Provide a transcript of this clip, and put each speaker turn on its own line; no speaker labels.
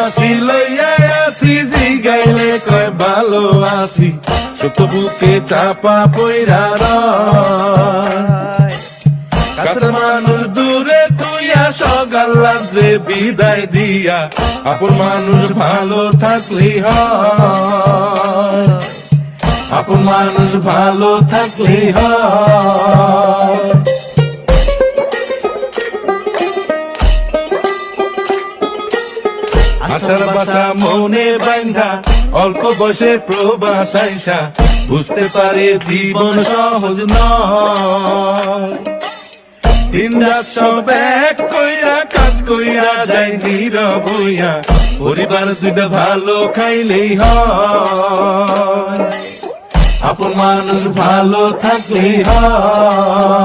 হাসি লইয়া আছি, জিগাইলে কয় ভালো আছি, সত্য বুকে চাপা পইরা রয়। কাছের মানুষ দূরে তুইয়া, সকাল রাত্রে বিদায় দিয়া, আপন মানুষ ভালো থাকলেই হয়, আপন মানুষ ভালো থাকলেই হয়। আশার বাসা মনে বান্ধা, অল্প বয়সে প্রবাস আইসা, বুঝতে পারে জীবন সহজ নয়। দিন রাত সব এক কইরা, কাজ কইরা যাই নীরব হইয়া, পরিবার দুইটা ভালো খাইলেই হয়, আপন মানুষ ভালো থাকলেই হয়।